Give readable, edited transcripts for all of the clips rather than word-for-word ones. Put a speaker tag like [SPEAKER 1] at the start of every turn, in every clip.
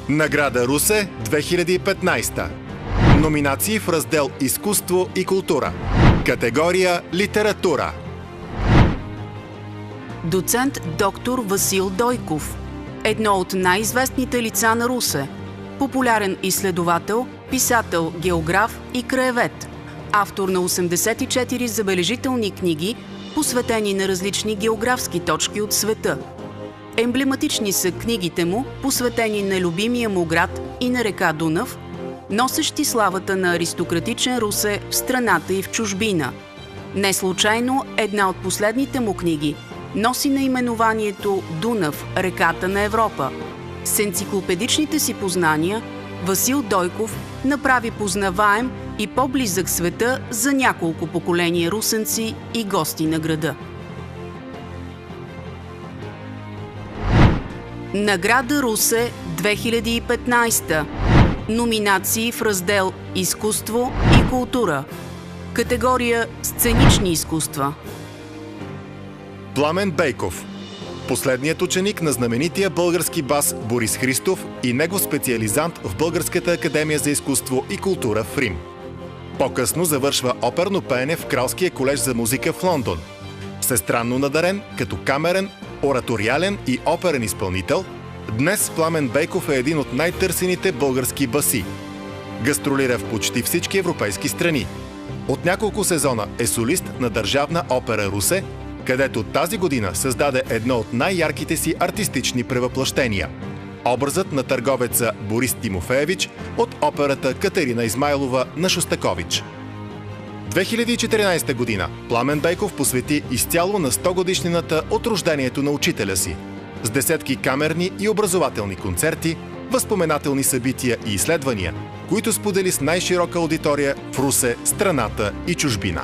[SPEAKER 1] Награда Русе 2015. Номинации в раздел Изкуство и култура. Категория Литература.
[SPEAKER 2] Доцент доктор Васил Дойков. Едно от най-известните лица на Русе. Популярен изследовател, писател, географ и краевед. Автор на 84 забележителни книги, посветени на различни географски точки от света. Емблематични са книгите му, посветени на любимия му град и на река Дунав, носещи славата на аристократичен Русе в страната и в чужбина. Не случайно една от последните му книги носи наименованието «Дунав – реката на Европа». С енциклопедичните си познания Васил Дойков направи познаваем и по-близък света за няколко поколения русенци и гости на града. Награда Русе 2015. Номинации в раздел Изкуство и култура. Категория Сценични изкуства.
[SPEAKER 1] Пламен Бейков. Последният ученик на знаменития български бас Борис Христов и негов специализант в Българската академия за изкуство и култура в Рим. По-късно завършва оперно пеене в Кралския колеж за музика в Лондон. Всестранно надарен като камерен, ораториален и оперен изпълнител, днес Пламен Бейков е един от най-търсените български баси. Гастролира в почти всички европейски страни. От няколко сезона е солист на Държавна опера Русе, където тази година създаде едно от най-ярките си артистични превъплъщения – образът на търговеца Борис Тимофеевич от операта Катерина Измайлова на Шостакович. 2014 година Пламен Бейков посвети изцяло на 100-годишнината от рождението на учителя си, с десетки камерни и образователни концерти, възпоменателни събития и изследвания, които сподели с най-широка аудитория в Русе, страната и чужбина.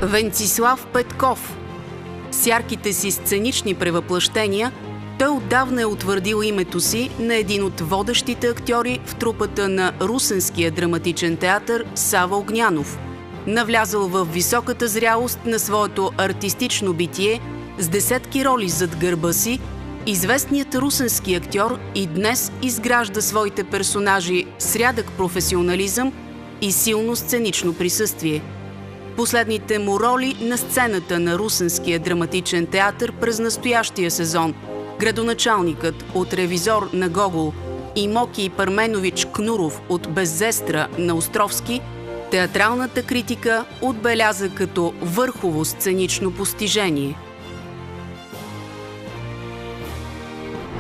[SPEAKER 2] Венцислав Петков. С ярките си сценични превъплъщения той отдавна е утвърдил името си на един от водещите актьори в трупата на Русенския драматичен театър Сава Огнянов. Навлязъл в високата зрялост на своето артистично битие с десетки роли зад гърба си, известният русенски актьор и днес изгражда своите персонажи с рядък професионализъм и силно сценично присъствие. Последните му роли на сцената на Русенския драматичен театър през настоящия сезон, градоначалникът от Ревизор на Гогол и Моки Парменович Кнуров от Беззестра на Островски, театралната критика отбеляза като върхово сценично постижение.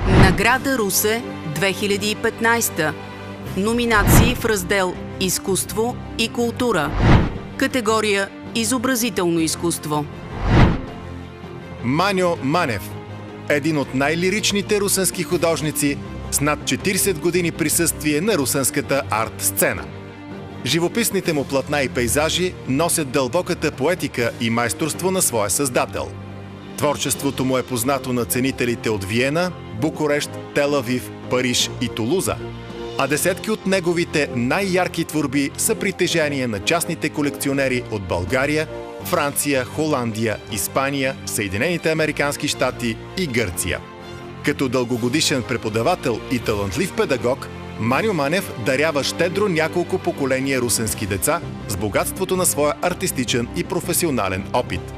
[SPEAKER 2] Награда Русе 2015. Номинации в раздел Изкуство и култура. Категория Изобразително изкуство.
[SPEAKER 1] Маньо Манев. Един от най-лиричните русенски художници с над 40 години присъствие на русенската арт-сцена. Живописните му платна и пейзажи носят дълбоката поетика и майсторство на своя създател. Творчеството му е познато на ценителите от Виена, Букурещ, Тел-Авив, Париж и Тулуза, а десетки от неговите най-ярки творби са притежание на частните колекционери от България, Франция, Холандия, Испания, Съединените американски щати и Гърция. Като дългогодишен преподавател и талантлив педагог, Маньо Манев дарява щедро няколко поколения русенски деца с богатството на своя артистичен и професионален опит.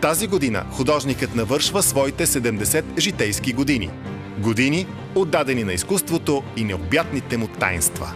[SPEAKER 1] Тази година художникът навършва своите 70 житейски години. Години, отдадени на изкуството и необятните му таинства.